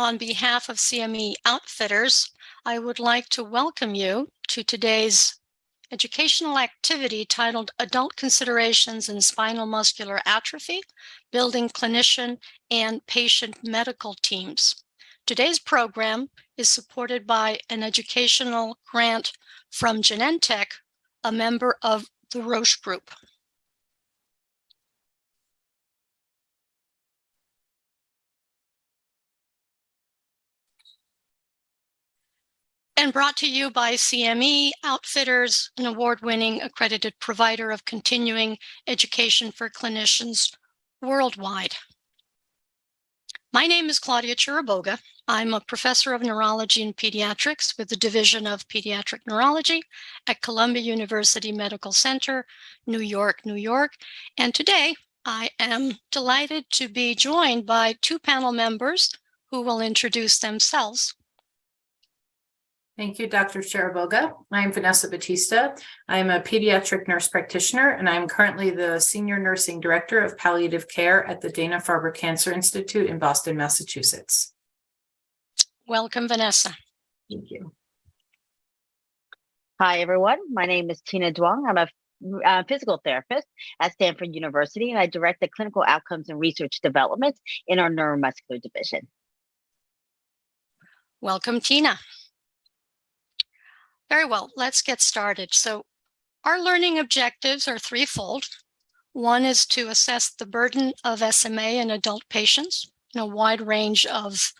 On behalf of CME Outfitters, I would like to welcome you to today's educational activity titled Adult Considerations in Spinal Muscular Atrophy, Building Clinician and Patient Medical Teams. Today's program is supported by an educational grant from Genentech, a member of the Roche Group. And brought to you by CME Outfitters, an award-winning accredited provider of continuing education for clinicians worldwide. My name is Claudia Chiriboga. I'm a professor of neurology and pediatrics with the Division of Pediatric Neurology at Columbia University Medical Center, New York, New York. And today I am delighted to be joined by two panel members who will introduce themselves. Thank you, Dr. Chiriboga. I'm Vanessa Batista. I'm a pediatric nurse practitioner, and I'm currently the Senior Nursing Director of Palliative Care at the Dana-Farber Cancer Institute in Boston, Massachusetts. Welcome, Vanessa. Thank you. Hi, everyone. My name is Tina Duong. I'm a physical therapist at Stanford University, and I direct the clinical outcomes and research development in our neuromuscular division. Welcome, Tina. Very well, let's get started. So our learning objectives are threefold. One is to assess the burden of SMA in adult patients in a wide range of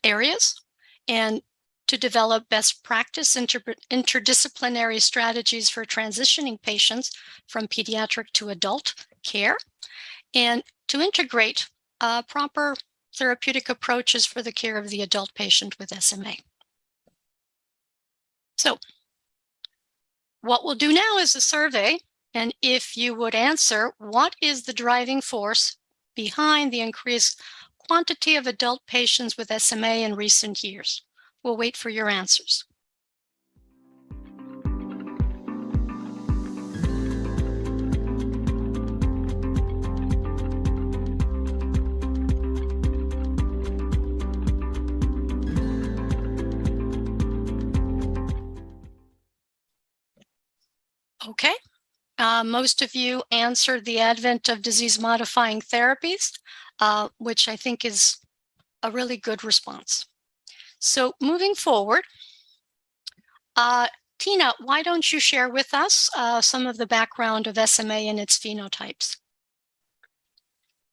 areas, and to develop best practice interdisciplinary strategies for transitioning patients from pediatric to adult care, and to integrate proper therapeutic approaches for the care of the adult patient with SMA. So what we'll do now is a survey, and if you would answer, what is the driving force behind the increased quantity of adult patients with SMA in recent years? We'll wait for your answers. Okay, most of you answered the advent of disease-modifying therapies, which I think is a really good response. So moving forward, Tina, why don't you share with us some of the background of SMA and its phenotypes?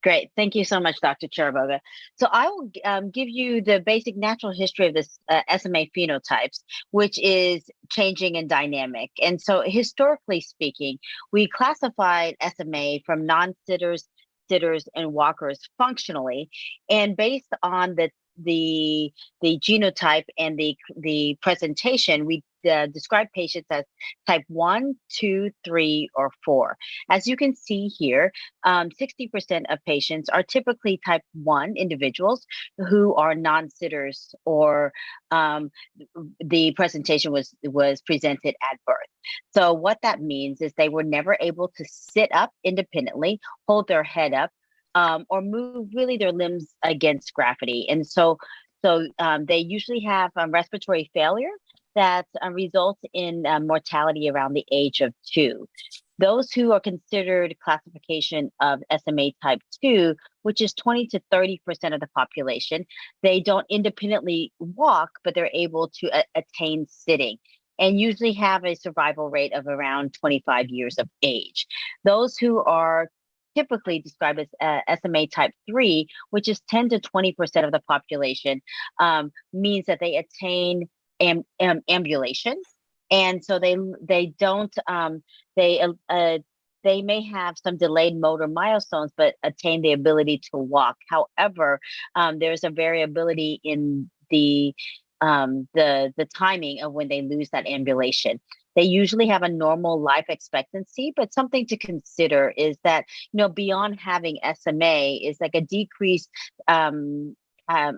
Great. Thank you so much, Dr. Chiriboga. So I will give you the basic natural history of this SMA phenotypes, which is changing and dynamic. And so historically speaking, we classified SMA from non-sitters, sitters, and walkers functionally. And based on the genotype and the presentation, we describe patients as type 1, 2, 3, or 4. As you can see here, 60% of patients are typically type 1 individuals who are non-sitters, or the presentation was presented at birth. So what that means is they were never able to sit up independently, hold their head up, or move really their limbs against gravity. And so they usually have respiratory failure that results in mortality around the age of 2. Those who are considered classification of SMA type 2, which is 20 to 30% of the population, they don't independently walk, but they're able to attain sitting, and usually have a survival rate of around 25 years of age. Those who are typically described as SMA type 3, which is 10 to 20% of the population, means that they attain ambulation, and so they don't they may have some delayed motor milestones, but attain the ability to walk. However, there's a variability in the timing of when they lose that ambulation. They usually have a normal life expectancy, but something to consider is that, beyond having SMA is like a decreased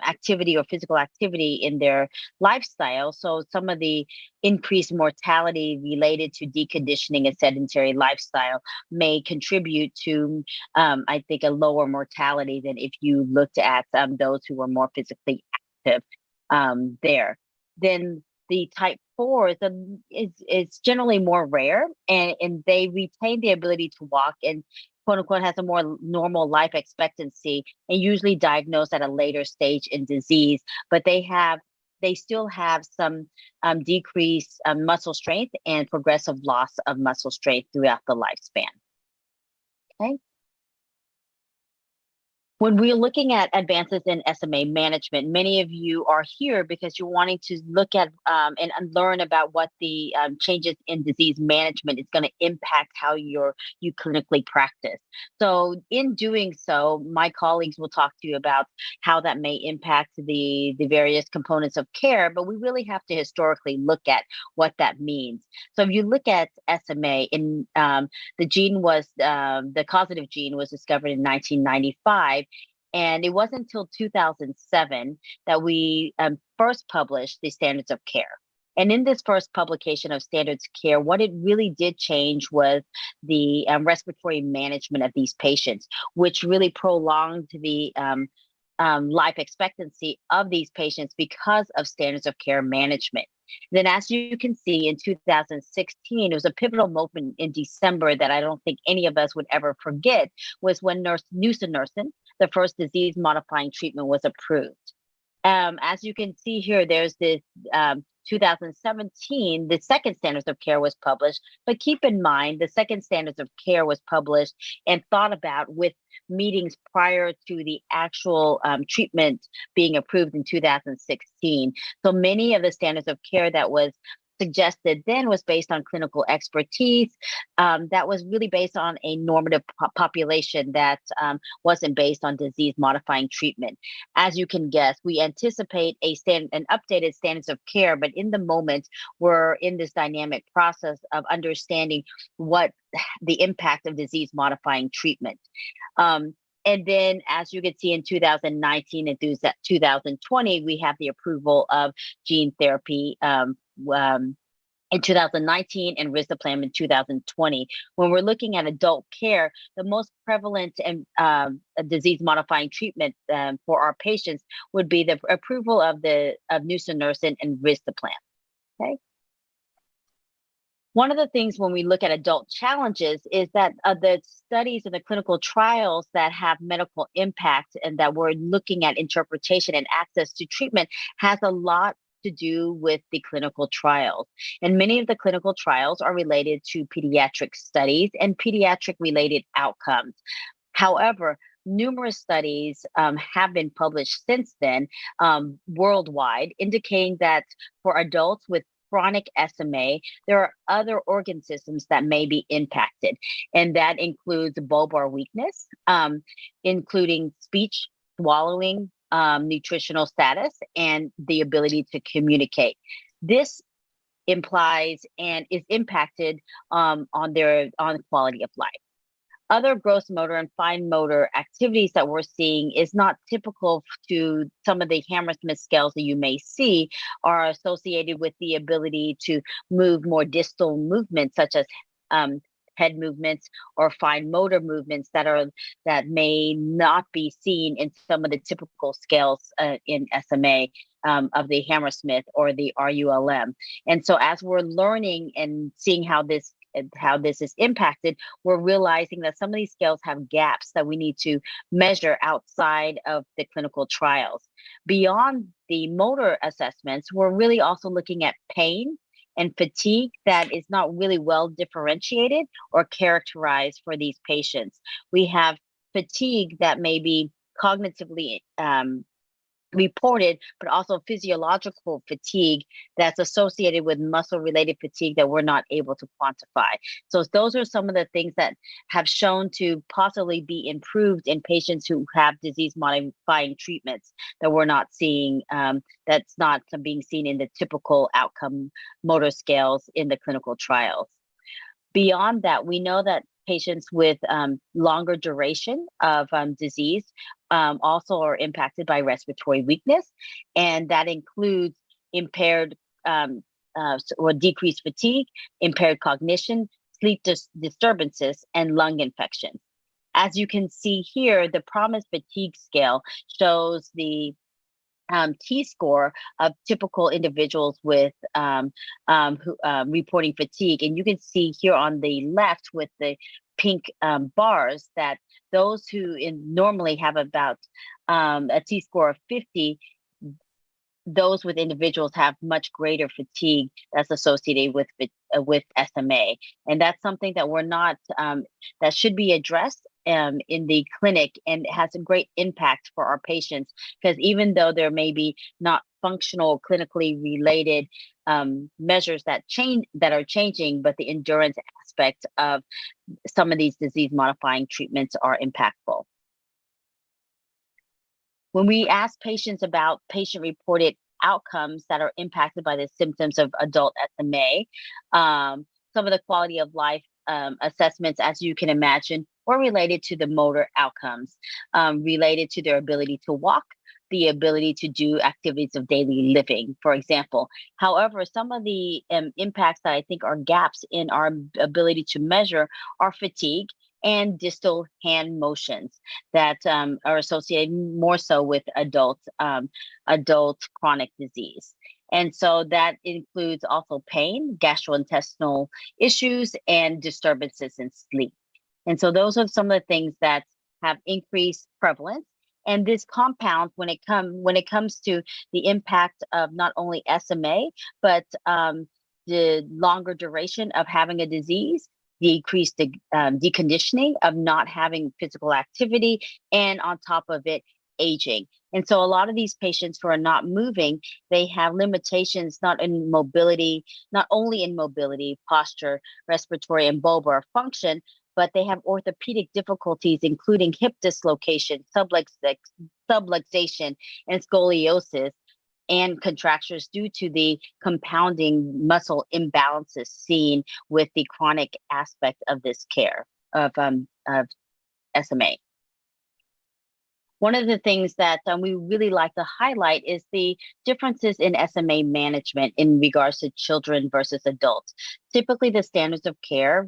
activity or physical activity in their lifestyle. So some of the increased mortality related to deconditioning and sedentary lifestyle may contribute to, I think, a lower mortality than if you looked at those who were more physically cognitive there. Then the type 4 is generally more rare, and they retain the ability to walk and quote unquote has a more normal life expectancy and usually diagnosed at a later stage in disease, but they still have some decreased muscle strength and progressive loss of muscle strength throughout the lifespan. Okay. When we're looking at advances in SMA management, many of you are here because you're wanting to look at and learn about what the changes in disease management is going to impact how you clinically practice. So in doing so, my colleagues will talk to you about how that may impact the various components of care, but we really have to historically look at what that means. So if you look at SMA, the gene was, the causative gene was discovered in 1995. And it wasn't until 2007 that we first published the standards of care. And in this first publication of standards of care, what it really did change was the respiratory management of these patients, which really prolonged the life expectancy of these patients because of standards of care management. Then, as you can see, in 2016, it was a pivotal moment in December that I don't think any of us would ever forget, was when nusinersen, the first disease-modifying treatment, was approved. As you can see here, there's this 2017, the second standards of care was published, but keep in mind the second standards of care was published and thought about with meetings prior to the actual treatment being approved in 2016. So many of the standards of care that was suggested then was based on clinical expertise that was really based on a normative population that wasn't based on disease modifying treatment. As you can guess, we anticipate an updated standards of care, but in the moment, we're in this dynamic process of understanding what the impact of disease modifying treatment. And then, as you can see, in 2019 and through 2020, we have the approval of gene therapy in 2019 and risdiplam in 2020. When we're looking at adult care, the most prevalent and disease-modifying treatment for our patients would be the approval of nusinersen and risdiplam. Okay. One of the things when we look at adult challenges is that the studies and the clinical trials that have medical impact and that we're looking at interpretation and access to treatment has a lot to do with the clinical trials. And many of the clinical trials are related to pediatric studies and pediatric related outcomes. However, numerous studies have been published since then worldwide, indicating that for adults with chronic SMA, there are other organ systems that may be impacted, and that includes bulbar weakness, including speech, swallowing, nutritional status, and the ability to communicate. This implies and is impacted on quality of life. Other gross motor and fine motor activities that we're seeing is not typical to some of the Hammersmith scales that you may see are associated with the ability to move more distal movements, such as head movements or fine motor movements that may not be seen in some of the typical scales in SMA of the Hammersmith or the RULM. And so as we're learning and seeing how this is impacted, we're realizing that some of these scales have gaps that we need to measure outside of the clinical trials. Beyond the motor assessments, we're really also looking at pain and fatigue that is not really well differentiated or characterized for these patients. We have fatigue that may be cognitively reported, but also physiological fatigue that's associated with muscle-related fatigue that we're not able to quantify. So those are some of the things that have shown to possibly be improved in patients who have disease-modifying treatments that we're not seeing, that's not being seen in the typical outcome motor scales in the clinical trials. Beyond that, we know that patients with longer duration of disease also are impacted by respiratory weakness, and that includes impaired or decreased fatigue, impaired cognition, sleep disturbances, and lung infections. As you can see here, the PROMIS fatigue scale shows the T-score of typical individuals with reporting fatigue. And you can see here on the left with the pink bars that those who normally have about a T-score of 50, those with individuals have much greater fatigue that's associated with SMA. And that's something that we're not, that should be addressed in the clinic, and it has a great impact for our patients, because even though there may be not functional clinically related measures that are changing, but the endurance aspect of some of these disease modifying treatments are impactful. When we ask patients about patient-reported outcomes that are impacted by the symptoms of adult SMA, some of the quality of life assessments, as you can imagine, were related to the motor outcomes, related to their ability to walk, the ability to do activities of daily living, for example. However, some of the impacts that I think are gaps in our ability to measure are fatigue and distal hand motions that are associated more so with adult chronic disease. And so that includes also pain, gastrointestinal issues, and disturbances in sleep. And so those are some of the things that have increased prevalence. And this compounds when it comes to the impact of not only SMA, but the longer duration of having a disease, the increased deconditioning of not having physical activity, and on top of it, aging. And so a lot of these patients who are not moving, they have limitations not only in mobility, posture, respiratory, and bulbar function, but they have orthopedic difficulties, including hip dislocation, subluxation, and scoliosis, and contractures due to the compounding muscle imbalances seen with the chronic aspect of this care of SMA. One of the things that we really like to highlight is the differences in SMA management in regards to children versus adults. Typically, the standards of care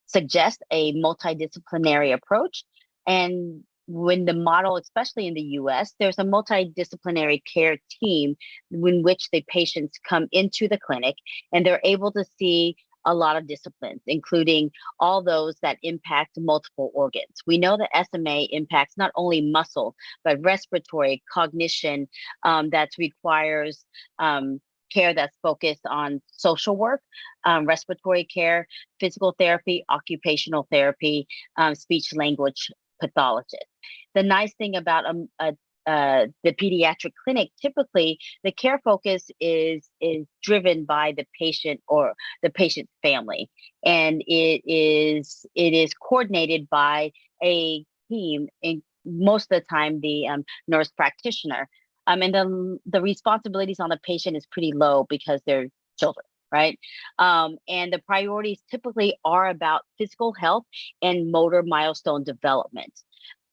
suggest a multidisciplinary approach. And when the model, especially in the US, there's a multidisciplinary care team in which the patients come into the clinic and they're able to see a lot of disciplines, including all those that impact multiple organs. We know that SMA impacts not only muscle, but respiratory, cognition, that requires care that's focused on social work, respiratory care, physical therapy, occupational therapy, speech language pathologist. The nice thing about the pediatric clinic, typically the care focus is driven by the patient or the patient's family, and it is coordinated by a team, and most of the time the nurse practitioner. And the responsibilities on the patient is pretty low because they're children, right? And the priorities typically are about physical health and motor milestone development.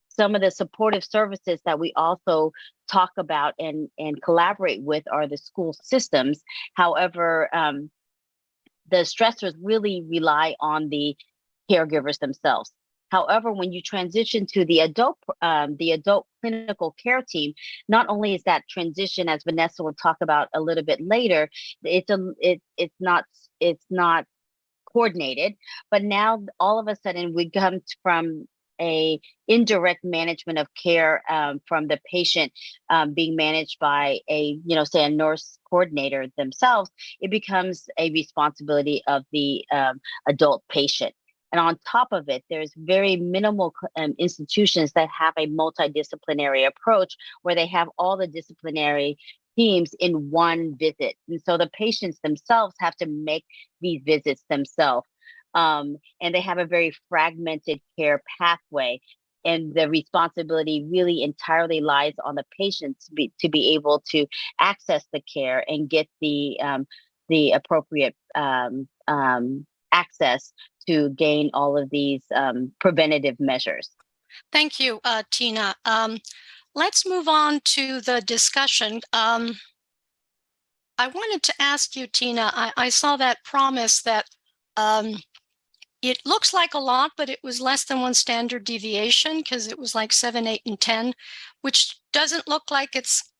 Some of the supportive services that we also talk about and collaborate with are the school systems. However, the stressors really rely on the caregivers themselves. However, when you transition to the adult clinical care team, not only is that transition, as Vanessa will talk about a little bit later, it's not coordinated, but now all of a sudden we come from a indirect management of care from the patient being managed by say a nurse coordinator themselves. It becomes a responsibility of the adult patient. And on top of it, there's very minimal institutions that have a multidisciplinary approach where they have all the disciplinary teams in one visit. And so the patients themselves have to make these visits themselves. And they have a very fragmented care pathway. And the responsibility really entirely lies on the patients to be able to access the care and get the appropriate access to gain all of these preventative measures. Thank you, Tina. Let's move on to the discussion. I wanted to ask you, Tina, I saw that promise that it looks like a lot, but it was less than one standard deviation because it was like 7, 8, and 10, which doesn't look like it's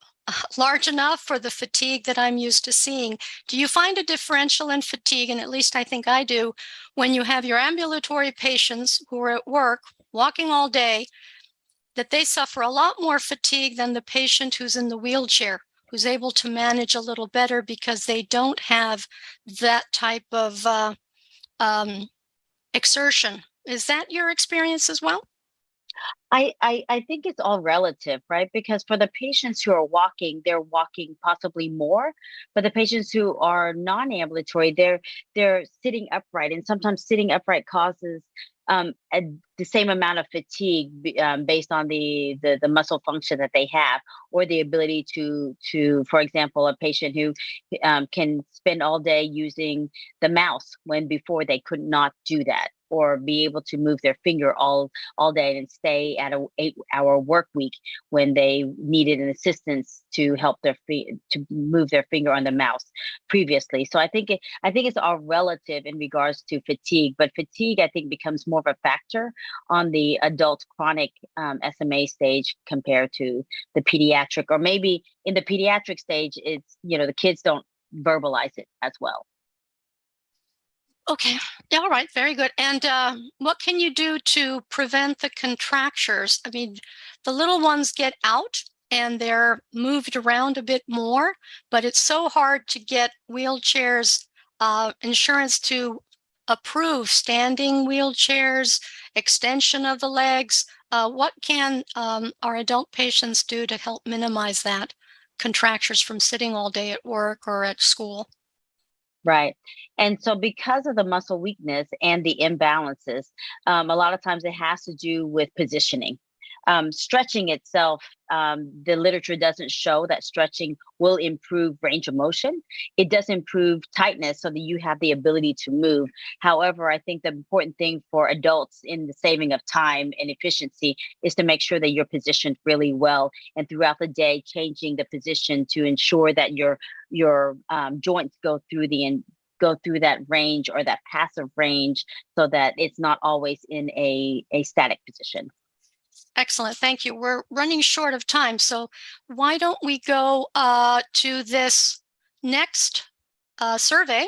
large enough for the fatigue that I'm used to seeing. Do you find a differential in fatigue, and at least I think I do, when you have your ambulatory patients who are at work, walking all day, that they suffer a lot more fatigue than the patient who's in the wheelchair, who's able to manage a little better because they don't have that type of exertion? Is that your experience as well? I think it's all relative, right? Because for the patients who are walking, they're walking possibly more. But the patients who are non-ambulatory, they're sitting upright, and sometimes sitting upright causes the same amount of fatigue based on the muscle function that they have, or the ability to, for example, a patient who can spend all day using the mouse when before they could not do that, or be able to move their finger all day and stay at a 8-hour work week when they needed an assistance to help to move their finger on the mouse previously. So I think it's all relative in regards to fatigue, but fatigue I think becomes more of a factor on the adult chronic SMA stage compared to the pediatric, or maybe in the pediatric stage, it's, the kids don't verbalize it as well. Okay. Yeah, all right. Very good. And what can you do to prevent the contractures? I mean, the little ones get out and they're moved around a bit more, but it's so hard to get wheelchairs, insurance to approve standing wheelchairs, extension of the legs. What can our adult patients do to help minimize that contractures from sitting all day at work or at school? Right. And so because of the muscle weakness and the imbalances, a lot of times it has to do with positioning. Stretching itself, the literature doesn't show that stretching will improve range of motion. It does improve tightness so that you have the ability to move. However, I think the important thing for adults in the saving of time and efficiency is to make sure that you're positioned really well, and throughout the day, changing the position to ensure that your joints go through that range, or that passive range, so that it's not always in a static position. Excellent. Thank you. We're running short of time, so why don't we go to this next survey?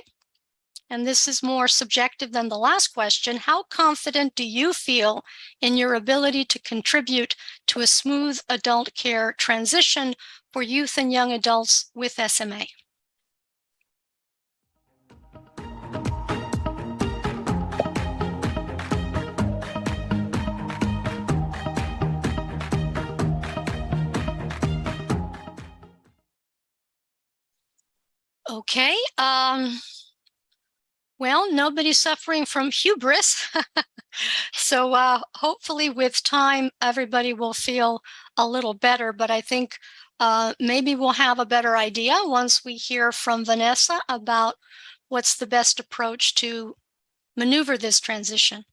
And this is more subjective than the last question. How confident do you feel in your ability to contribute to a smooth adult care transition for youth and young adults with SMA? Okay. Well, nobody's suffering from hubris. So hopefully with time, everybody will feel a little better. But I think maybe we'll have a better idea once we hear from Vanessa about what's the best approach to maneuver this transition.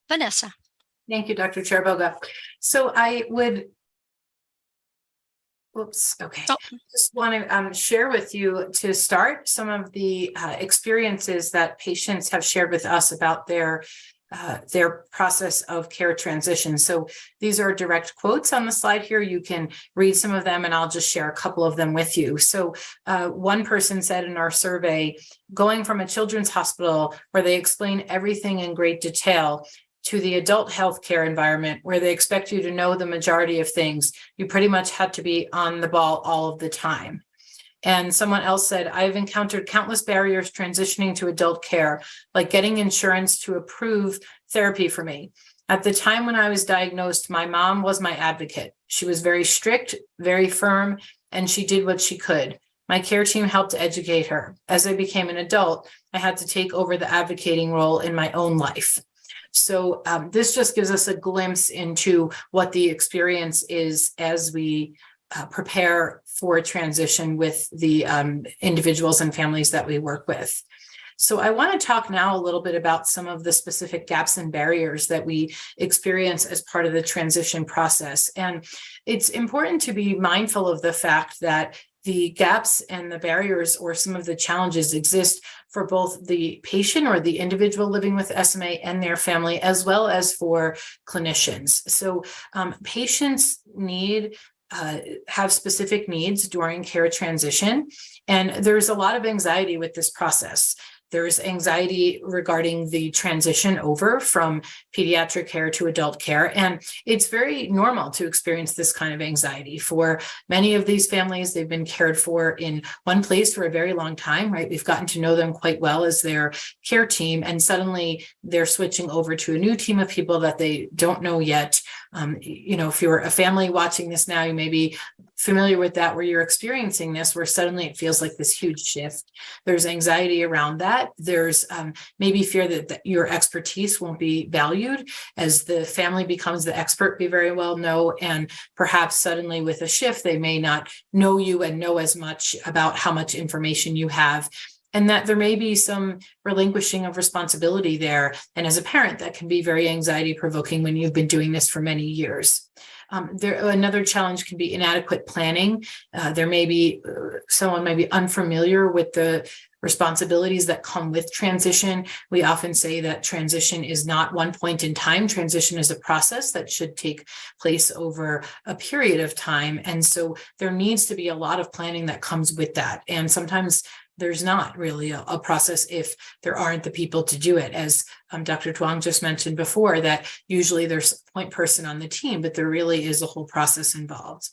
Vanessa. Thank you, Dr. Charaboga. So I would just want to share with you, to start, some of the experiences that patients have shared with us about their process of care transition. So these are direct quotes on the slide here. You can read some of them, and I'll just share a couple of them with you. So one person said in our survey, going from a children's hospital where they explain everything in great detail to the adult healthcare environment where they expect you to know the majority of things, you pretty much had to be on the ball all of the time. And someone else said, I've encountered countless barriers transitioning to adult care, like getting insurance to approve therapy for me. At the time when I was diagnosed, my mom was my advocate. She was very strict, very firm, and she did what she could. My care team helped to educate her. As I became an adult, I had to take over the advocating role in my own life. So this just gives us a glimpse into what the experience is as we prepare for a transition with the individuals and families that we work with. So I want to talk now a little bit about some of the specific gaps and barriers that we experience as part of the transition process. And it's important to be mindful of the fact that the gaps and the barriers, or some of the challenges, exist for both the patient or the individual living with SMA and their family, as well as for clinicians. So patients need have specific needs during care transition. And there's a lot of anxiety with this process. There's anxiety regarding the transition over from pediatric care to adult care. And it's very normal to experience this kind of anxiety. For many of these families, they've been cared for in one place for a very long time, right? We've gotten to know them quite well as their care team. And suddenly they're switching over to a new team of people that they don't know yet. If you're a family watching this now, you may be familiar with that, where you're experiencing this, where suddenly it feels like this huge shift. There's anxiety around that. There's maybe fear that your expertise won't be valued as the family becomes the expert, we very well know. And perhaps suddenly with a shift, they may not know you and know as much about how much information you have. And that there may be some relinquishing of responsibility there. And as a parent, that can be very anxiety provoking when you've been doing this for many years. Another challenge can be inadequate planning. There may be someone may be unfamiliar with the responsibilities that come with transition. We often say that transition is not one point in time. Transition is a process that should take place over a period of time. And so there needs to be a lot of planning that comes with that. And sometimes there's not really a process if there aren't the people to do it. As Dr. Tuong just mentioned before, that usually there's a point person on the team, but there really is a whole process involved.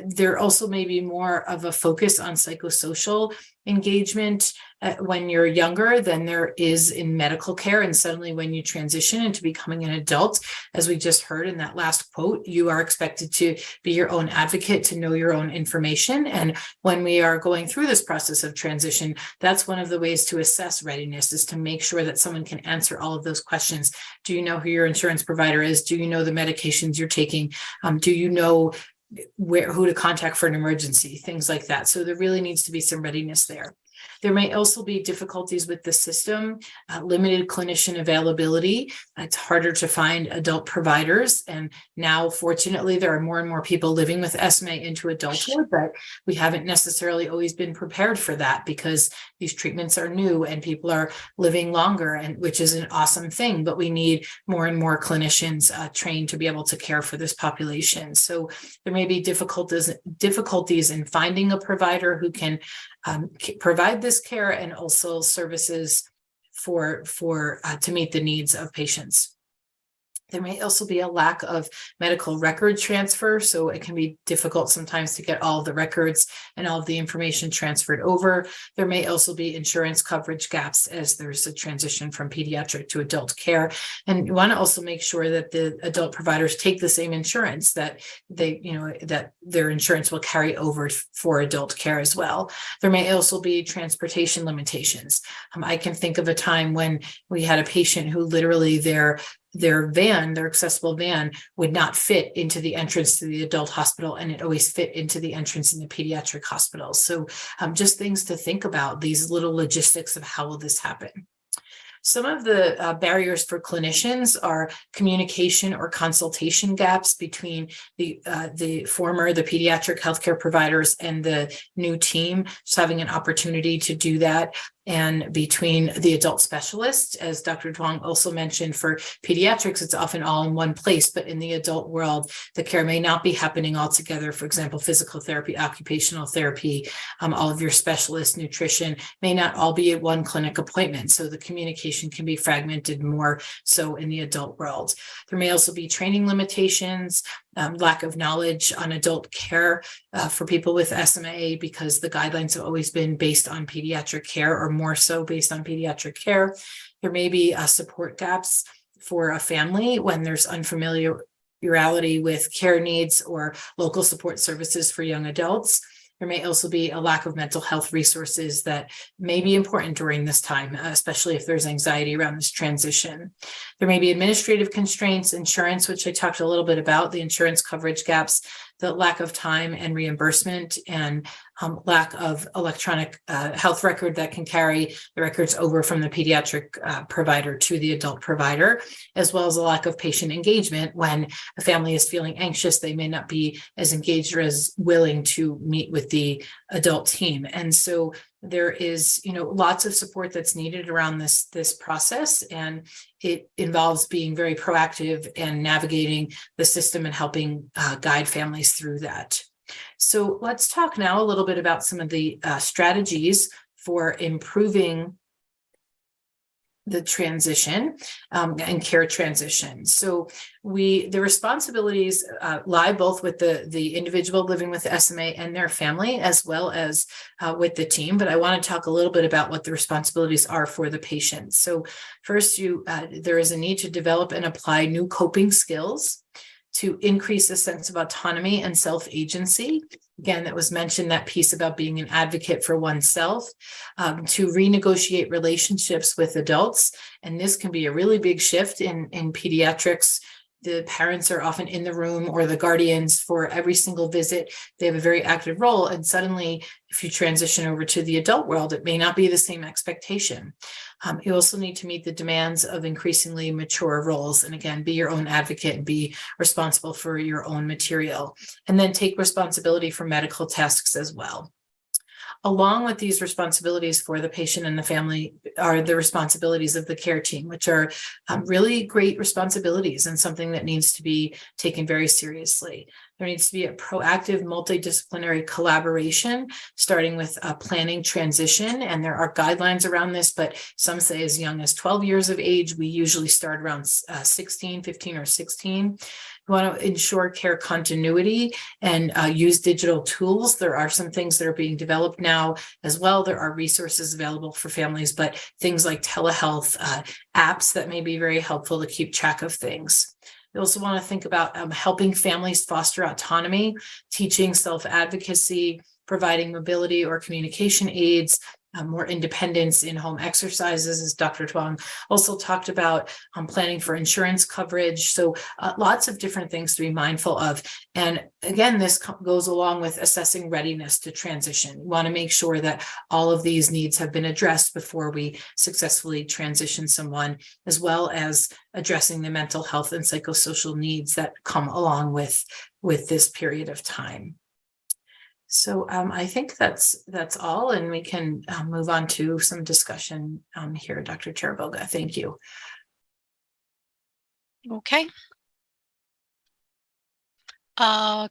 There also may be more of a focus on psychosocial engagement when you're younger than there is in medical care. And suddenly when you transition into becoming an adult, as we just heard in that last quote, you are expected to be your own advocate, to know your own information. And when we are going through this process of transition, that's one of the ways to assess readiness, is to make sure that someone can answer all of those questions. Do you know who your insurance provider is? Do you know the medications you're taking? Do you know who to contact for an emergency, things like that. So there really needs to be some readiness there. There may also be difficulties with the system, limited clinician availability. It's harder to find adult providers. And now, fortunately, there are more and more people living with SMA into adulthood, but we haven't necessarily always been prepared for that, because these treatments are new and people are living longer, and which is an awesome thing. But we need more and more clinicians trained to be able to care for this population. So there may be difficulties in finding a provider who can provide this care and also services to meet the needs of patients. There may also be a lack of medical record transfer, so it can be difficult sometimes to get all of the records and all of the information transferred over. There may also be insurance coverage gaps as there's a transition from pediatric to adult care. And you want to also make sure that the adult providers take the same insurance, that that their insurance will carry over for adult care as well. There may also be transportation limitations. I can think of a time when we had a patient who literally their accessible van would not fit into the entrance to the adult hospital, and it always fit into the entrance in the pediatric hospital. So just things to think about, these little logistics of how will this happen. Some of the barriers for clinicians are communication or consultation gaps between the pediatric healthcare providers and the new team, just having an opportunity to do that. And between the adult specialists, as Dr. Tuong also mentioned, for pediatrics, it's often all in one place, but in the adult world, the care may not be happening all together. For example, physical therapy, occupational therapy, all of your specialists, nutrition may not all be at one clinic appointment. So the communication can be fragmented more so in the adult world. There may also be training limitations, lack of knowledge on adult care for people with SMA, because the guidelines have always been based on pediatric care, or more so based on pediatric care. There may be support gaps for a family when there's unfamiliarity with care needs or local support services for young adults. There may also be a lack of mental health resources that may be important during this time, especially if there's anxiety around this transition. There may be administrative constraints, insurance, which I talked a little bit about, the insurance coverage gaps, the lack of time and reimbursement, and lack of electronic health record that can carry the records over from the pediatric provider to the adult provider, as well as a lack of patient engagement. When a family is feeling anxious, they may not be as engaged or as willing to meet with the adult team. And so there is, lots of support that's needed around this process, and it involves being very proactive and navigating the system and helping guide families through that. So let's talk now a little bit about some of the strategies for improving the transition and care transition. So the responsibilities lie both with the individual living with SMA and their family, as well as with the team. But I want to talk a little bit about what the responsibilities are for the patient. So first, there is a need to develop and apply new coping skills to increase a sense of autonomy and self-agency. Again, that was mentioned, that piece about being an advocate for oneself, to renegotiate relationships with adults. And this can be a really big shift in pediatrics. The parents are often in the room, or the guardians, for every single visit. They have a very active role. And suddenly, if you transition over to the adult world, it may not be the same expectation. You also need to meet the demands of increasingly mature roles. And again, be your own advocate and be responsible for your own material. And then take responsibility for medical tasks as well. Along with these responsibilities for the patient and the family are the responsibilities of the care team, which are really great responsibilities and something that needs to be taken very seriously. There needs to be a proactive multidisciplinary collaboration, starting with planning transition. And there are guidelines around this, but some say as young as 12 years of age. We usually start around 15 or 16. We want to ensure care continuity and use digital tools. There are some things that are being developed now as well. There are resources available for families, but things like telehealth apps that may be very helpful to keep track of things. We also want to think about helping families foster autonomy, teaching self-advocacy, providing mobility or communication aids, more independence in home exercises, as Dr. Twang also talked about, planning for insurance coverage. So lots of different things to be mindful of. And again, this goes along with assessing readiness to transition. We want to make sure that all of these needs have been addressed before we successfully transition someone, as well as addressing the mental health and psychosocial needs that come along with this period of time. So I think that's all, and we can move on to some discussion here, Dr. Charaboga. Thank you. Okay. I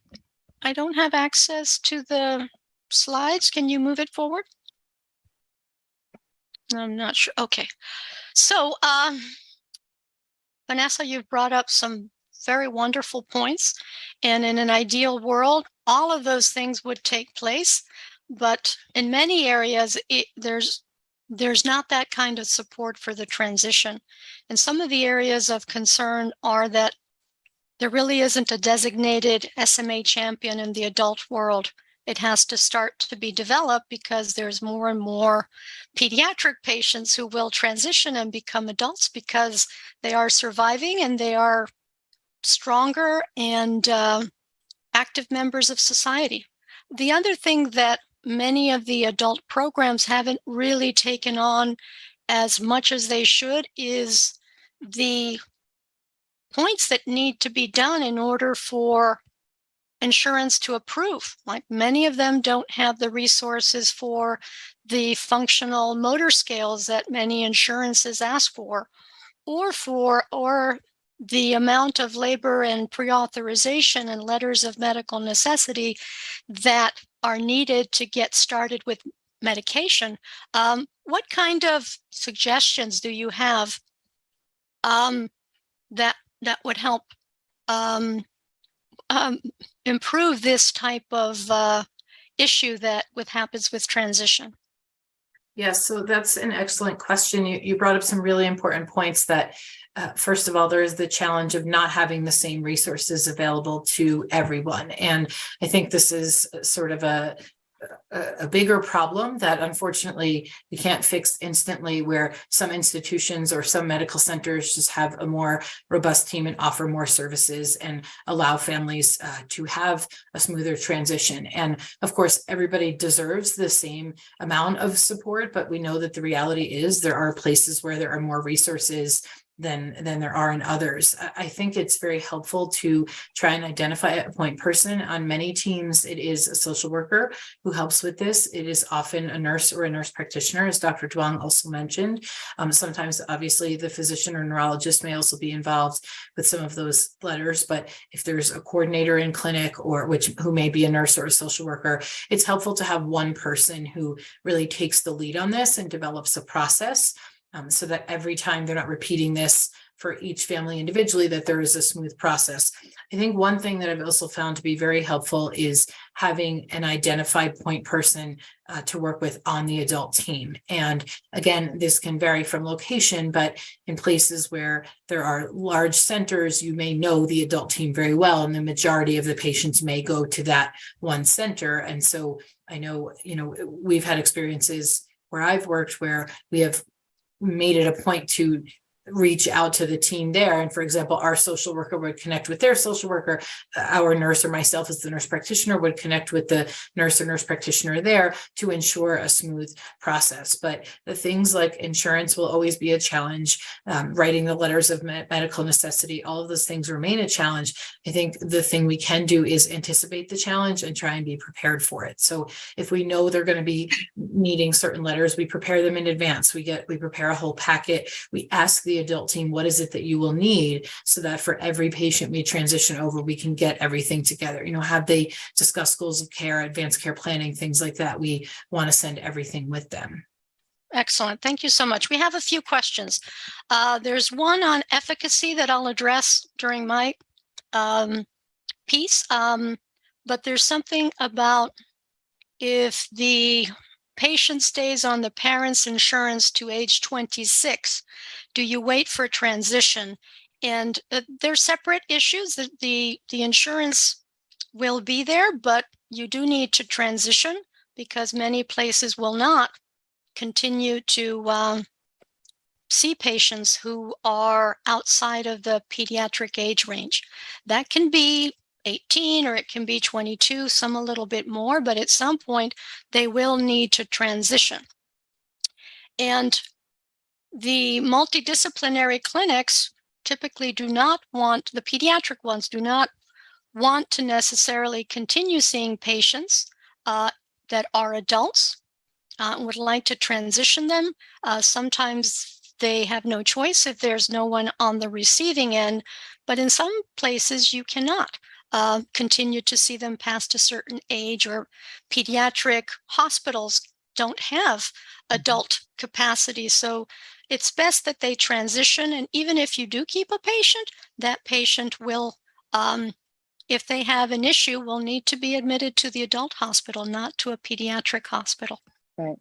don't have access to the slides. Can you move it forward? I'm not sure. Okay. So Vanessa, you've brought up some very wonderful points. And in an ideal world, all of those things would take place. But in many areas, there's not that kind of support for the transition. And some of the areas of concern are that there really isn't a designated SMA champion in the adult world. It has to start to be developed because there's more and more pediatric patients who will transition and become adults because they are surviving and they are stronger and active members of society. The other thing that many of the adult programs haven't really taken on as much as they should is the points that need to be done in order for insurance to approve. Like, many of them don't have the resources for the functional motor scales that many insurances ask for, or the amount of labor and pre-authorization and letters of medical necessity that are needed to get started with medication. What kind of suggestions do you have that would help improve this type of issue that happens with transition? Yes, so that's an excellent question. You brought up some really important points that, first of all, there is the challenge of not having the same resources available to everyone. And I think this is sort of a bigger problem that unfortunately we can't fix instantly, where some institutions or some medical centers just have a more robust team and offer more services and allow families to have a smoother transition. And of course, everybody deserves the same amount of support, but we know that the reality is there are places where there are more resources than there are in others. I think it's very helpful to try and identify a point person. On many teams, it is a social worker who helps with this. It is often a nurse or a nurse practitioner, as Dr. Duong also mentioned. Sometimes, obviously, the physician or neurologist may also be involved with some of those letters. But if there's a coordinator in clinic or who may be a nurse or a social worker, it's helpful to have one person who really takes the lead on this and develops a process. So that every time they're not repeating this for each family individually, that there is a smooth process. I think one thing that I've also found to be very helpful is having an identified point person to work with on the adult team. And again, this can vary from location, but in places where there are large centers, you may know the adult team very well, and the majority of the patients may go to that one center. And so I know, we've had experiences where I've worked where we have made it a point to reach out to the team there. And for example, our social worker would connect with their social worker. Our nurse or myself as the nurse practitioner would connect with the nurse or nurse practitioner there to ensure a smooth process. But the things like insurance will always be a challenge. Writing the letters of medical necessity, all of those things remain a challenge. I think the thing we can do is anticipate the challenge and try and be prepared for it. So if we know they're going to be needing certain letters, we prepare them in advance. We prepare a whole packet. We ask the adult team, what is it that you will need, so that for every patient we transition over, we can get everything together. Have they discussed goals of care, advanced care planning, things like that. We want to send everything with them. Excellent. Thank you so much. We have a few questions. There's one on efficacy that I'll address during my piece. But there's something about if the patient stays on the parent's insurance to age 26, do you wait for transition? And they're separate issues. The insurance will be there, but you do need to transition because many places will not continue to see patients who are outside of the pediatric age range. That can be 18 or it can be 22, some a little bit more, but at some point they will need to transition. And the multidisciplinary clinics typically do not want, the pediatric ones do not want to necessarily continue seeing patients that are adults, would like to transition them. Sometimes they have no choice if there's no one on the receiving end, but in some places you cannot continue to see them past a certain age, or pediatric hospitals don't have adult capacity. So it's best that they transition. And even if you do keep a patient, that patient will, if they have an issue, will need to be admitted to the adult hospital, not to a pediatric hospital. Right.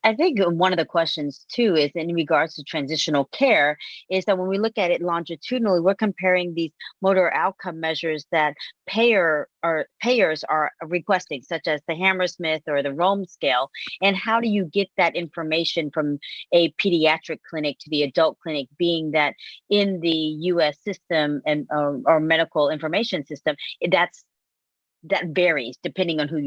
I think one of the questions too is in regards to transitional care is that when we look at it longitudinally, we're comparing these motor outcome measures that payers are requesting, such as the Hammersmith or the Rome scale. And how do you get that information from a pediatric clinic to the adult clinic, being that in the US system and or medical information system, that varies depending on who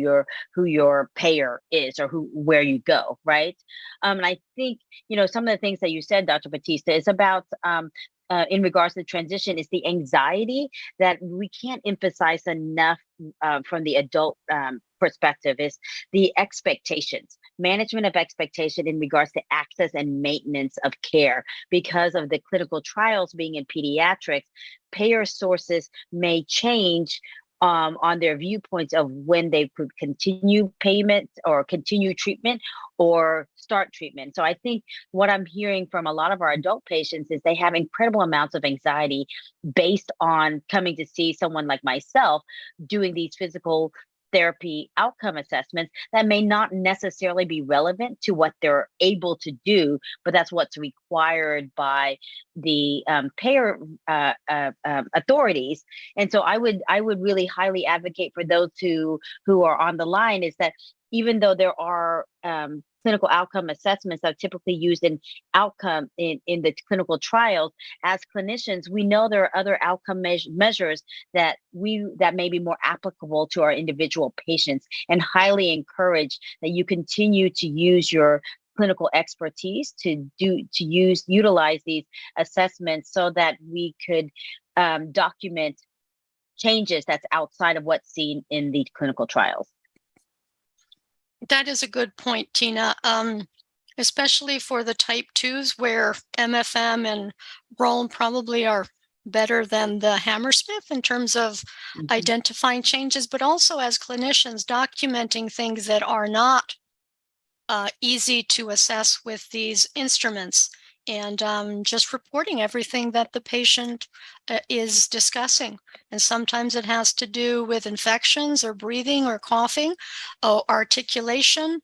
your payer is or where you go, right? And I think some of the things that you said, Dr. Batista, is about in regards to the transition is the anxiety that we can't emphasize enough from the adult perspective, is the expectations, management of expectation in regards to access and maintenance of care. Because of the clinical trials being in pediatrics, payer sources may change on their viewpoints of when they could continue payment or continue treatment or start treatment. So I think what I'm hearing from a lot of our adult patients is they have incredible amounts of anxiety based on coming to see someone like myself doing these physical therapy outcome assessments that may not necessarily be relevant to what they're able to do, but that's what's required by the payer authorities. And so I would really highly advocate for those who are on the line is that even though there are clinical outcome assessments that are typically used in the clinical trials, as clinicians, we know there are other outcome measures that may be more applicable to our individual patients, and highly encourage that you continue to use your clinical expertise to utilize these assessments so that we could document changes that's outside of what's seen in the clinical trials. That is a good point, Tina. Especially for the type 2s where MFM and Rollin probably are better than the Hammersmith in terms of identifying changes, but also as clinicians documenting things that are not easy to assess with these instruments, and just reporting everything that the patient is discussing. And sometimes it has to do with infections or breathing or coughing, articulation,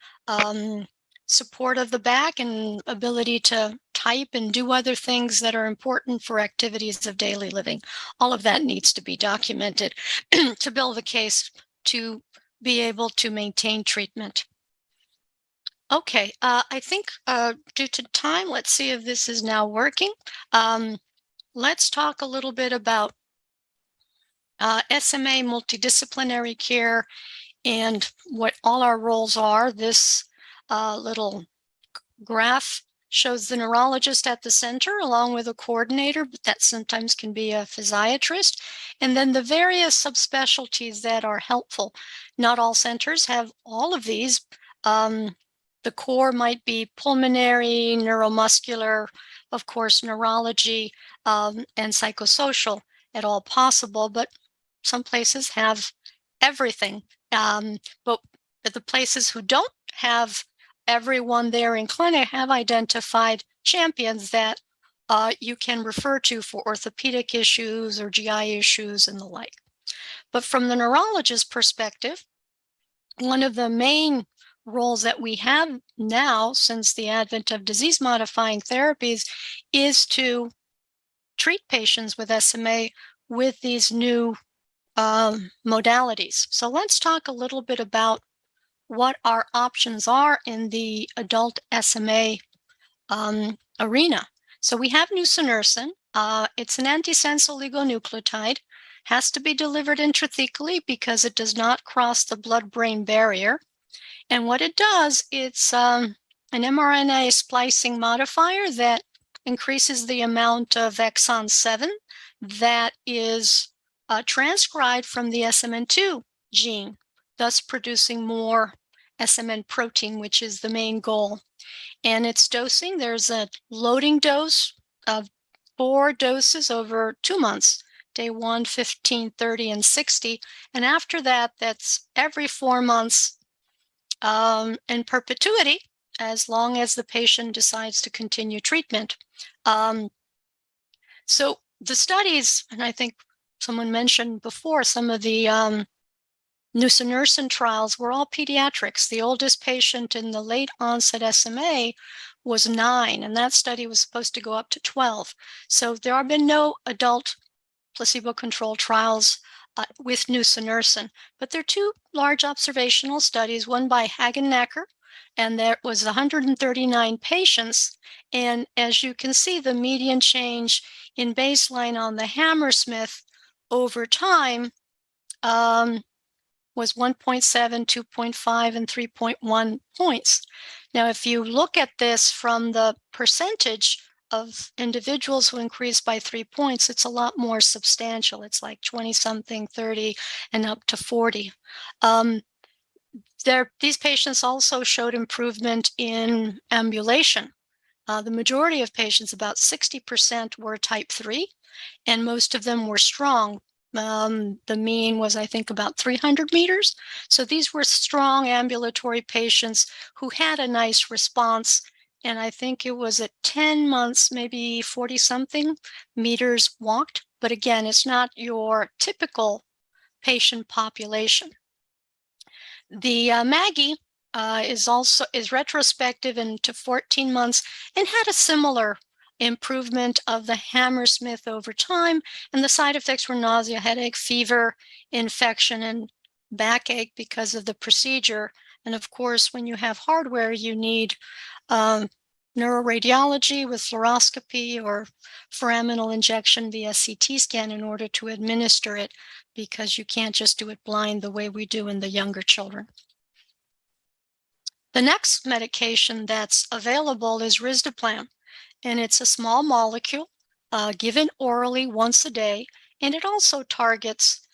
support of the back, and ability to type and do other things that are important for activities of daily living. All of that needs to be documented to build a case to be able to maintain treatment. Okay, I think due to time, let's see if this is now working. Let's talk a little bit about SMA multidisciplinary care and what all our roles are. This little graph shows the neurologist at the center along with a coordinator, but that sometimes can be a physiatrist, and then the various subspecialties that are helpful. Not all centers have all of these. The core might be pulmonary, neuromuscular, of course, neurology, and psychosocial at all possible, but some places have everything. But the places who don't have everyone there in clinic have identified champions that you can refer to for orthopedic issues or GI issues and the like. But from the neurologist perspective, one of the main roles that we have now since the advent of disease-modifying therapies is to treat patients with SMA with these new modalities. So let's talk a little bit about what our options are in the adult SMA arena. So we have nusinersen. It's an antisense oligonucleotide, has to be delivered intrathecally because it does not cross the blood-brain barrier. And what it does, it's an mRNA splicing modifier that increases the amount of exon 7 that is transcribed from the SMN2 gene, thus producing more SMN protein, which is the main goal. And its dosing, there's a loading dose of 4 doses over 2 months, day 1, 15, 30, and 60. And after that, that's every 4 months in perpetuity, as long as the patient decides to continue treatment. So the studies, and I think someone mentioned before, some of the nusinersen trials were all pediatrics. The oldest patient in the late onset SMA was 9, and that study was supposed to go up to 12. So there have been no adult placebo-controlled trials with nusinersen, but there are 2 large observational studies, one by Hagen-Necker, and there was 139 patients. And as you can see, the median change in baseline on the Hammersmith over time was 1.7, 2.5, and 3.1 points. Now, if you look at this from the percentage of individuals who increased by 3 points, it's a lot more substantial. It's like 20-something, 30, and up to 40. These patients also showed improvement in ambulation. The majority of patients, about 60%, were type 3, and most of them were strong. The mean was, I think, about 300 meters. So these were strong ambulatory patients who had a nice response. And I think it was at 10 months, maybe 40-something meters walked. But again, it's not your typical patient population. The Maggie is retrospective into 14 months and had a similar improvement of the Hammersmith over time, and the side effects were nausea, headache, fever, infection, and backache because of the procedure. And of course, when you have hardware, you need neuroradiology with fluoroscopy or foraminal injection via CT scan in order to administer it, because you can't just do it blind the way we do in the younger children. The next medication that's available is risdiplam, and it's a small molecule given orally once a day, and it also targets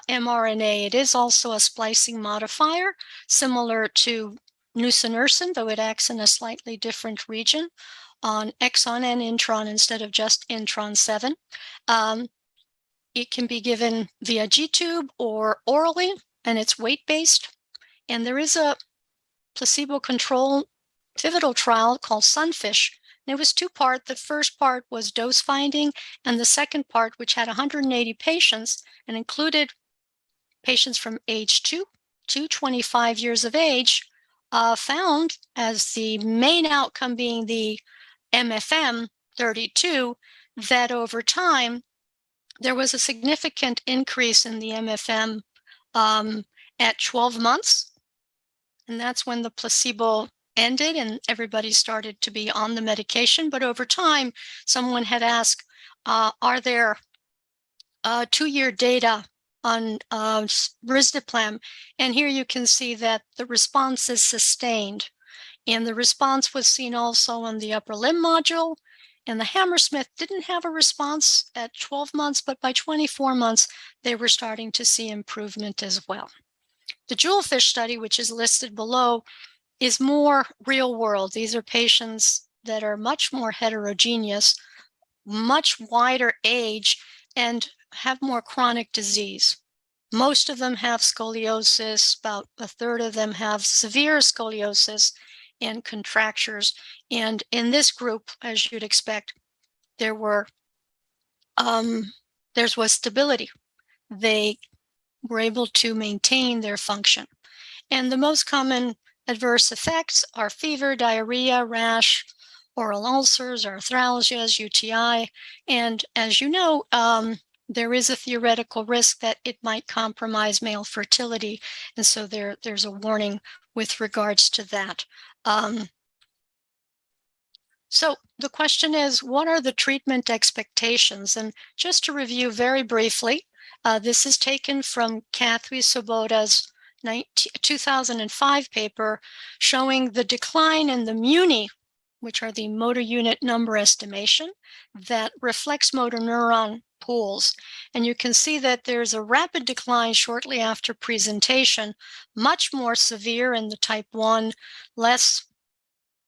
mRNA. It is also a splicing modifier, similar to nusinersen, though it acts in a slightly different region on exon and intron instead of just intron 7. It can be given via G-tube or orally, and it's weight-based. And there is a placebo-controlled pivotal trial called Sunfish. And it was two-part. The first part was dose finding, and the second part, which had 180 patients and included patients from age 2 to 25 years of age, found as the main outcome being the MFM 32, that over time, there was a significant increase in the MFM at 12 months. And that's when the placebo ended and everybody started to be on the medication. But over time, someone had asked, are there 2-year data on risdiplam? And here you can see that the response is sustained. And the response was seen also on the upper limb module. And the Hammersmith didn't have a response at 12 months, but by 24 months, they were starting to see improvement as well. The Jewelfish study, which is listed below, is more real world. These are patients that are much more heterogeneous, much wider age, and have more chronic disease. Most of them have scoliosis. About a third of them have severe scoliosis and contractures. And in this group, as you'd expect, there was stability. They were able to maintain their function. And the most common adverse effects are fever, diarrhea, rash, oral ulcers, arthralgias, UTI. And as you know, there is a theoretical risk that it might compromise male fertility. And so there's a warning with regards to that. So the question is, what are the treatment expectations? And just to review very briefly, this is taken from Kathy Soboda's 2005 paper showing the decline in the MUNI, which are the motor unit number estimation, that reflects motor neuron pools. And you can see that there's a rapid decline shortly after presentation, much more severe in the type 1, less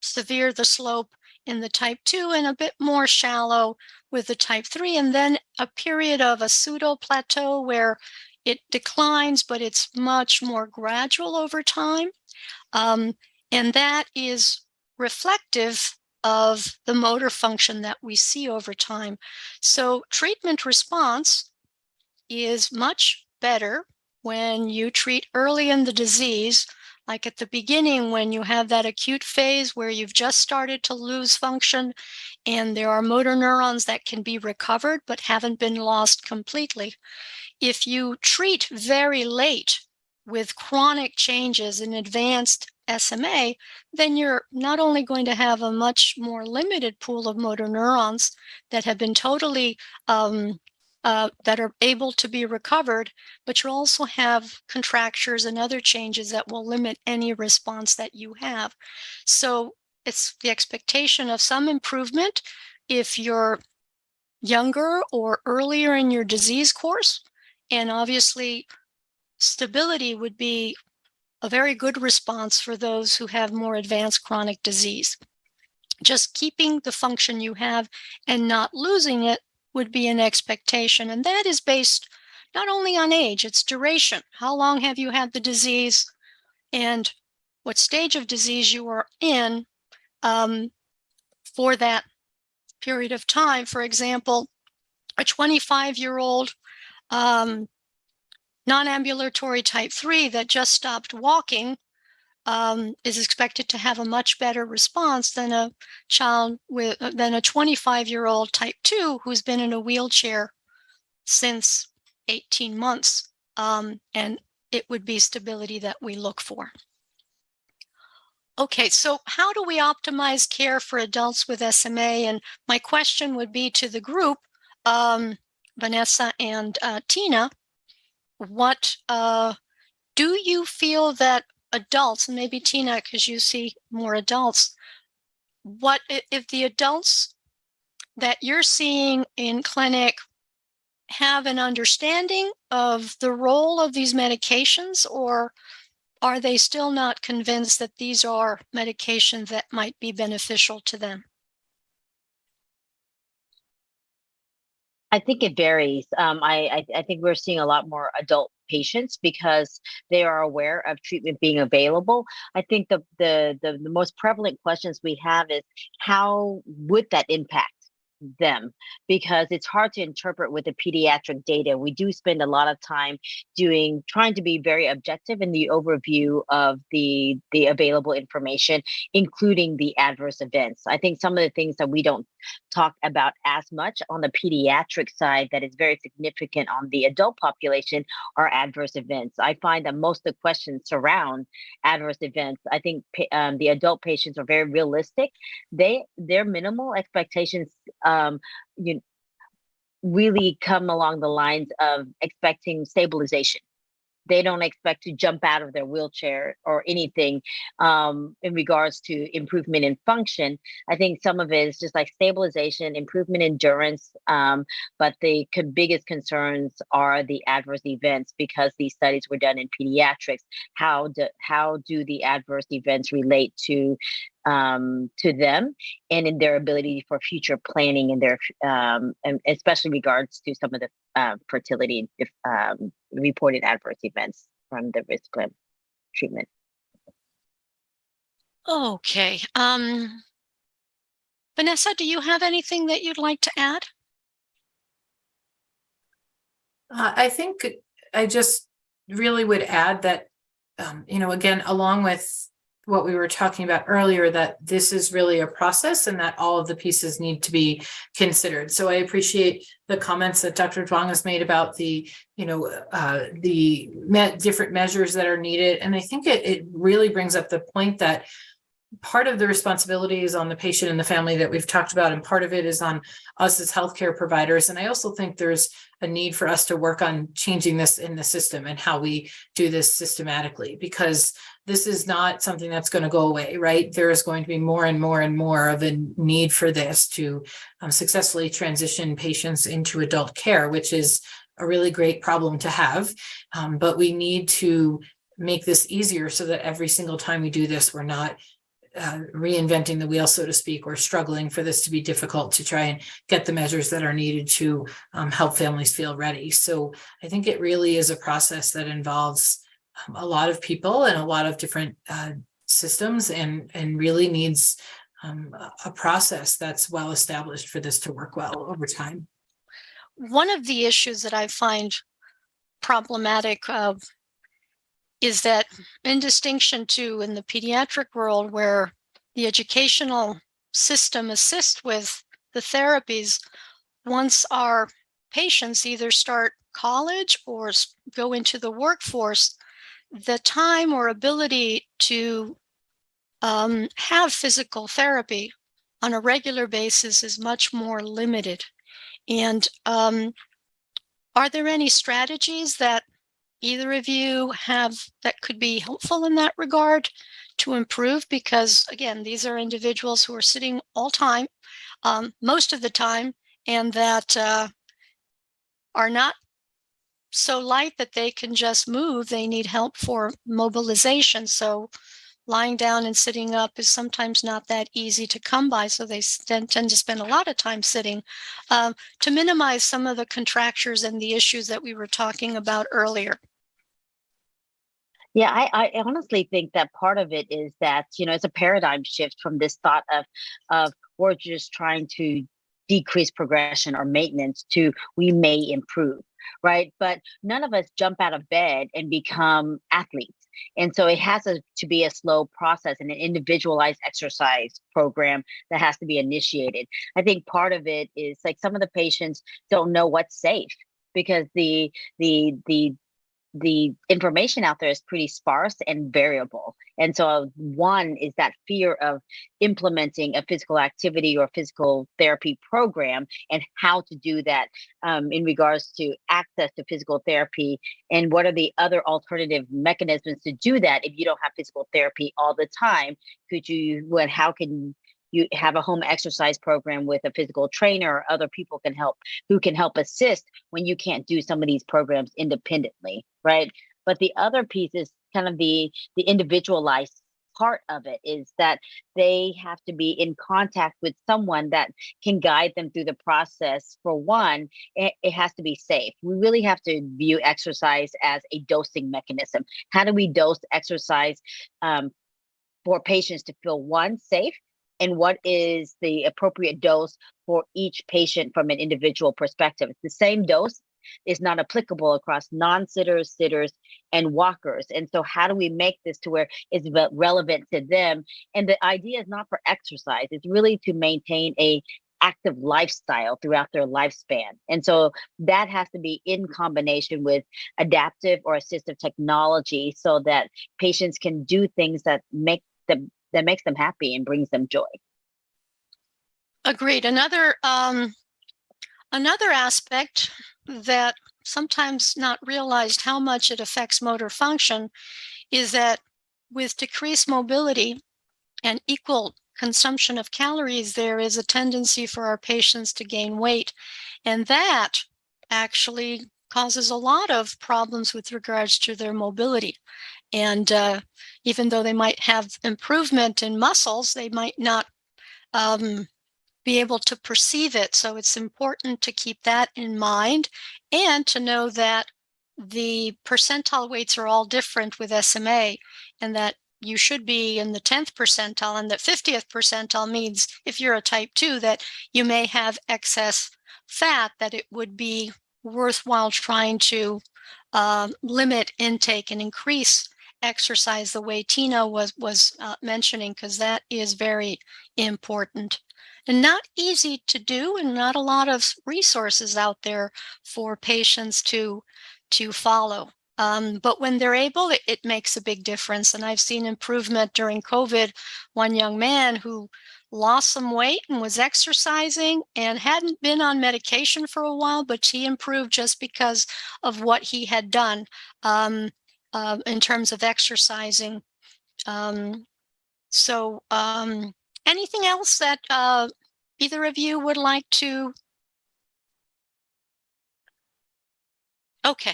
severe the slope in the type 2, and a bit more shallow with the type 3, and then a period of a pseudo plateau where it declines, but it's much more gradual over time. And that is reflective of the motor function that we see over time. So treatment response is much better when you treat early in the disease, like at the beginning when you have that acute phase where you've just started to lose function and there are motor neurons that can be recovered but haven't been lost completely. If you treat very late with chronic changes in advanced SMA, then you're not only going to have a much more limited pool of motor neurons that have been totally that are able to be recovered, but you'll also have contractures and other changes that will limit any response that you have. So it's the expectation of some improvement if you're younger or earlier in your disease course. And obviously, stability would be a very good response for those who have more advanced chronic disease. Just keeping the function you have and not losing it would be an expectation. And that is based not only on age, it's duration. How long have you had the disease and what stage of disease you are in for that period of time. For example, a 25-year-old non-ambulatory type 3 that just stopped walking is expected to have a much better response than a child with than a 25-year-old type 2 who's been in a wheelchair since 18 months. And it would be stability that we look for. Okay, so how do we optimize care for adults with SMA? And my question would be to the group, Vanessa and Tina, what do you feel that adults, and maybe Tina, because you see more adults, what if the adults that you're seeing in clinic have an understanding of the role of these medications, or are they still not convinced that these are medications that might be beneficial to them? I think it varies. I think we're seeing a lot more adult patients because they are aware of treatment being available. I think the most prevalent questions we have is how would that impact them, because it's hard to interpret with the pediatric data. We do spend a lot of time trying to be very objective in the overview of the available information, including the adverse events. I think some of the things that we don't talk about as much on the pediatric side that is very significant on the adult population are adverse events. I find that most of the questions surround adverse events. I think the adult patients are very realistic. Their minimal expectations you really come along the lines of expecting stabilization. They don't expect to jump out of their wheelchair or anything in regards to improvement in function. I think some of it is just like stabilization, improvement in endurance. But the biggest concerns are the adverse events, because these studies were done in pediatrics. How do the adverse events relate to them and in their ability for future planning and their and especially regards to some of the fertility reported adverse events from the risperidone treatment. Okay. Vanessa, do you have anything that you'd like to add? I think I just really would add that, again, along with what we were talking about earlier, that this is really a process and that all of the pieces need to be considered. So I appreciate the comments that Dr. Duong has made about the different measures that are needed. And I think it really brings up the point that part of the responsibility is on the patient and the family that we've talked about, and part of it is on us as healthcare providers. And I also think there's a need for us to work on changing this in the system and how we do this systematically, because this is not something that's going to go away, right? There is going to be more and more and more of a need for this to successfully transition patients into adult care, which is a really great problem to have. But we need to make this easier so that every single time we do this, we're not reinventing the wheel, so to speak, or struggling for this to be difficult to try and get the measures that are needed to help families feel ready. So I think it really is a process that involves a lot of people and a lot of different systems, and really needs a process that's well established for this to work well over time. One of the issues that I find problematic is that, in distinction to in the pediatric world, where the educational system assists with the therapies, once our patients either start college or go into the workforce, the time or ability to have physical therapy on a regular basis is much more limited. And are there any strategies that either of you have that could be helpful in that regard to improve? Because again, these are individuals who are sitting all time, most of the time, and that are not so light that they can just move. They need help for mobilization. So lying down and sitting up is sometimes not that easy to come by. So they tend to spend a lot of time sitting to minimize some of the contractures and the issues that we were talking about earlier. Yeah, I honestly think that part of it is that, it's a paradigm shift from this thought of we're just trying to decrease progression or maintenance to we may improve, right? But none of us jump out of bed and become athletes. And so it has to be a slow process and an individualized exercise program that has to be initiated. I think part of it is like some of the patients don't know what's safe, because the the information out there is pretty sparse and variable. And so one is that fear of implementing a physical activity or physical therapy program and how to do that in regards to access to physical therapy and what are the other alternative mechanisms to do that if you don't have physical therapy all the time. How can you have a home exercise program with a physical trainer or other people who can help assist when you can't do some of these programs independently, right? But the other piece is kind of the individualized part of it, is that they have to be in contact with someone that can guide them through the process. For one, it has to be safe. We really have to view exercise as a dosing mechanism. How do we dose exercise for patients to feel, one, safe, and what is the appropriate dose for each patient from an individual perspective? It's the same dose is not applicable across non-sitters, sitters, and walkers. And so how do we make this to where it's relevant to them? And the idea is not for exercise. It's really to maintain a active lifestyle throughout their lifespan. And so that has to be in combination with adaptive or assistive technology so that patients can do things that makes them happy and brings them joy. Agreed. Another aspect that sometimes not realized how much it affects motor function is that with decreased mobility and equal consumption of calories, there is a tendency for our patients to gain weight. And that actually causes a lot of problems with regards to their mobility. And even though they might have improvement in muscles, they might not be able to perceive it. So it's important to keep that in mind and to know that the percentile weights are all different with SMA, and that you should be in the 10th percentile, and that 50th percentile means if you're a type 2 that you may have excess fat, that it would be worthwhile trying to limit intake and increase exercise the way Tina was mentioning, because that is very important and not easy to do, and not a lot of resources out there for patients to follow. But when they're able, it makes a big difference. And I've seen improvement during COVID. One young man who lost some weight and was exercising and hadn't been on medication for a while, but he improved just because of what he had done in terms of exercising. Anything else that either of you would like to? Okay.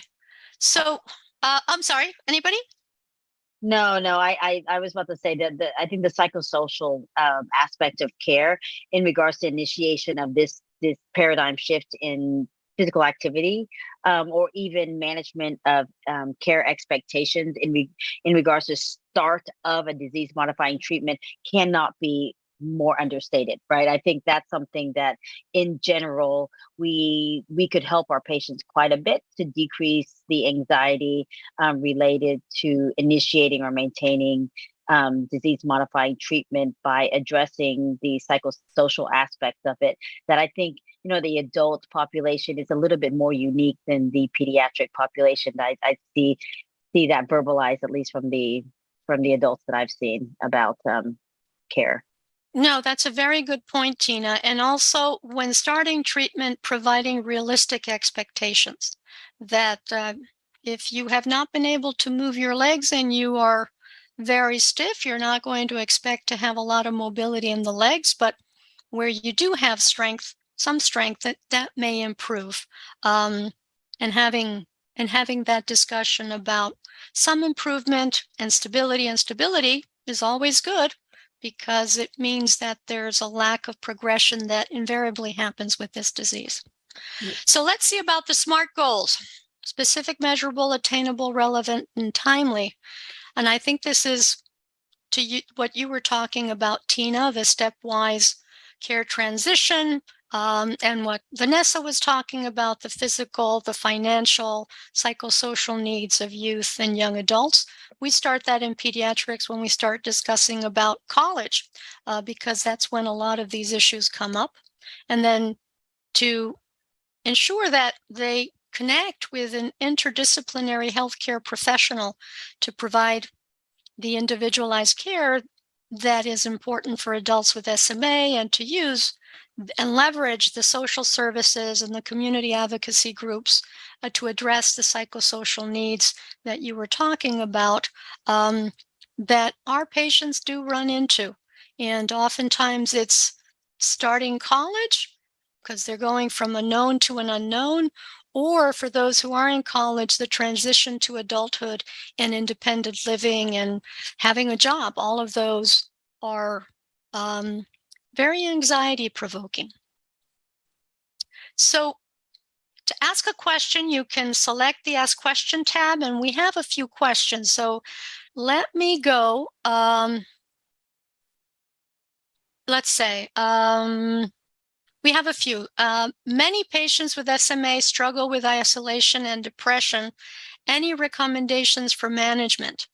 So, I'm sorry, anybody? No, I was about to say that I think the psychosocial aspect of care in regards to initiation of this paradigm shift in physical activity, or even management of care expectations in regards to start of a disease modifying treatment cannot be more understated, right? I think that's something that in general we could help our patients quite a bit to decrease the anxiety related to initiating or maintaining disease modifying treatment by addressing the psychosocial aspects of it, that I think, the adult population is a little bit more unique than the pediatric population. I see that verbalized, at least from the adults that I've seen about care. No, that's a very good point, Tina. And also, when starting treatment, providing realistic expectations that if you have not been able to move your legs and you are very stiff, you're not going to expect to have a lot of mobility in the legs, but where you do have some strength, that may improve. And having that discussion about some improvement and stability is always good, because it means that there's a lack of progression that invariably happens with this disease. So let's see about the SMART goals: specific, measurable, attainable, relevant, and timely. And I think this is to you, what you were talking about, Tina, the stepwise care transition, and what Vanessa was talking about, the physical, the financial, psychosocial needs of youth and young adults. We start that in pediatrics when we start discussing about college, because that's when a lot of these issues come up. And then to ensure that they connect with an interdisciplinary healthcare professional to provide the individualized care that is important for adults with SMA, and to use and leverage the social services and the community advocacy groups to address the psychosocial needs that you were talking about, that our patients do run into. And oftentimes it's starting college because they're going from a known to an unknown, or for those who are in college, the transition to adulthood and independent living and having a job. All of those are very anxiety provoking. So to ask a question, you can select the Ask Question tab, and we have a few questions. So let me go. Let's say we have a few. Many patients with SMA struggle with isolation and depression. Any recommendations for management?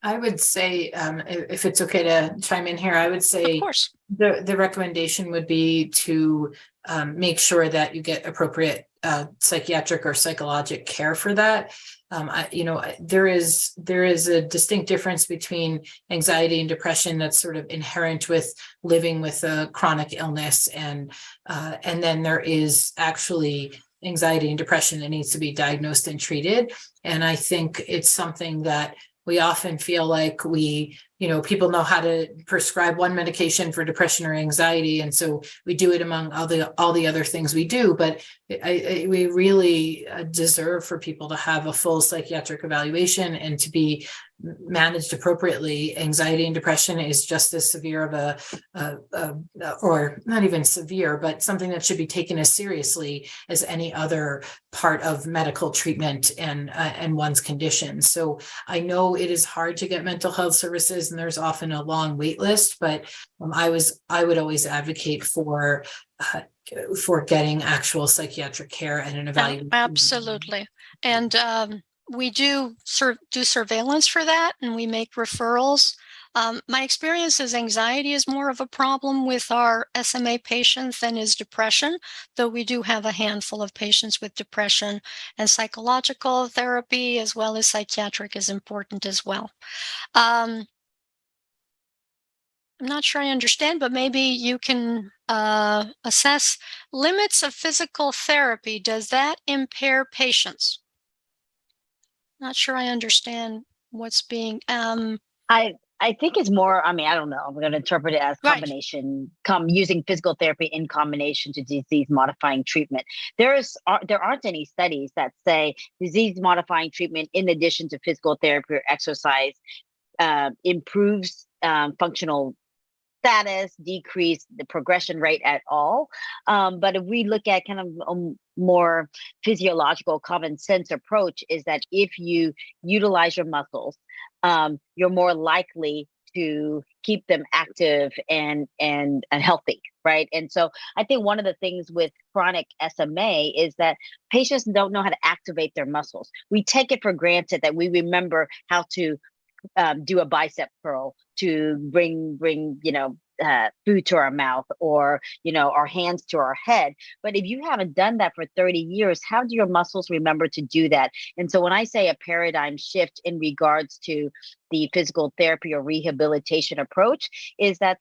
I would say, if it's okay to chime in here, I would say Of course. the recommendation would be to make sure that you get appropriate psychiatric or psychologic care for that. There is a distinct difference between anxiety and depression that's sort of inherent with living with a chronic illness, and then there is actually anxiety and depression that needs to be diagnosed and treated. And I think it's something that we often feel like people know how to prescribe one medication for depression or anxiety, and so we do it among all the other things we do. But we really deserve for people to have a full psychiatric evaluation and to be managed appropriately. Anxiety and depression is just as severe of or not even severe, but something that should be taken as seriously as any other part of medical treatment and one's condition. So I know it is hard to get mental health services, and there's often a long wait list, but I would always advocate for getting actual psychiatric care and an evaluation. Absolutely. And we do surveillance for that, and we make referrals. My experience is anxiety is more of a problem with our SMA patients than is depression, though we do have a handful of patients with depression, and psychological therapy as well as psychiatric is important as well. I'm not sure I understand, but maybe you can assess limits of physical therapy. Does that impair patients? Not sure I understand what's being. I think it's more, I don't know, I'm going to interpret it as Right. combination, using physical therapy in combination to disease modifying treatment. There aren't any studies that say disease modifying treatment in addition to physical therapy or exercise improves functional status, decrease the progression rate at all. But if we look at kind of a more physiological common sense approach, is that if you utilize your muscles, you're more likely to keep them active and healthy, right? And so I think one of the things with chronic SMA is that patients don't know how to activate their muscles. We take it for granted that we remember how to do a bicep curl, to bring food to our mouth, or our hands to our head. But if you haven't done that for 30 years, how do your muscles remember to do that? And so when I say a paradigm shift in regards to the physical therapy or rehabilitation approach, is that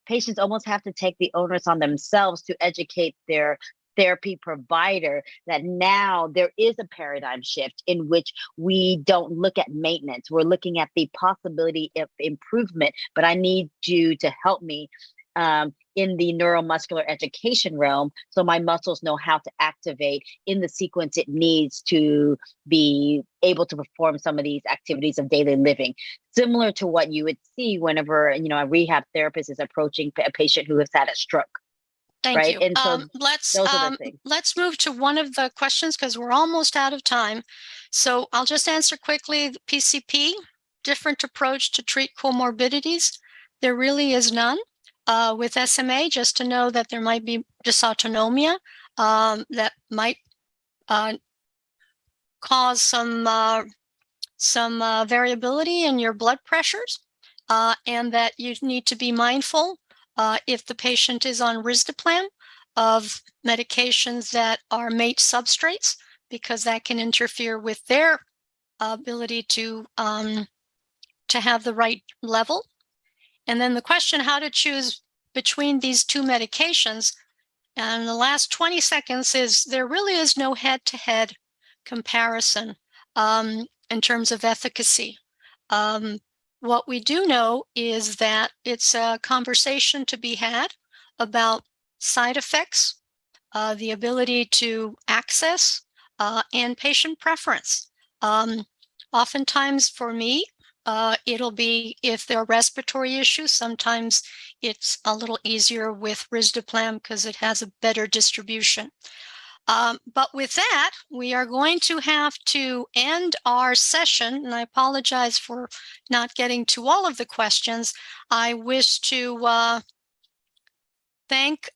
patients almost have to take the onus on themselves to educate their therapy provider that now there is a paradigm shift in which we don't look at maintenance. We're looking at the possibility of improvement, but I need you to help me in the neuromuscular education realm so my muscles know how to activate in the sequence it needs to be able to perform some of these activities of daily living. Similar to what you would see whenever a rehab therapist is approaching a patient who has had a stroke. Thank right? you. And so Let's move to one of the questions because we're almost out of time. So I'll just answer quickly. The PCP, different approach to treat comorbidities. There really is none. With SMA, just to know that there might be dysautonomia that might cause some variability in your blood pressures, and that you need to be mindful if the patient is on risdiplam, of medications that are mate substrates, because that can interfere with their ability to have the right level. And then the question how to choose between these two medications. And the last 20 seconds is there really is no head-to-head comparison in terms of efficacy. What we do know is that it's a conversation to be had about side effects, the ability to access, and patient preference. Oftentimes for me, it'll be if there are respiratory issues. Sometimes it's a little easier with risdiplam because it has a better distribution. But with that, we are going to have to end our session, and I apologize for not getting to all of the questions. I wish to thank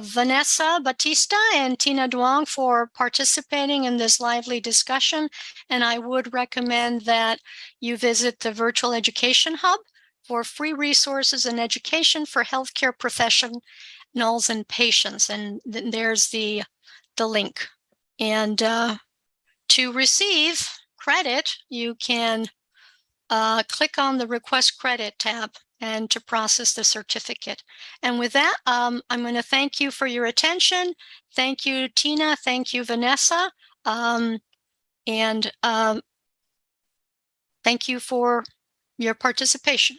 Vanessa Batista and Tina Duong for participating in this lively discussion. And I would recommend that you visit the Virtual Education Hub for free resources and education for healthcare professionals and patients. And there's the link. And to receive credit, you can click on the Request Credit tab and to process the certificate. And with that, I'm going to thank you for your attention. Thank you, Tina. Thank you, Vanessa. And thank you for your participation.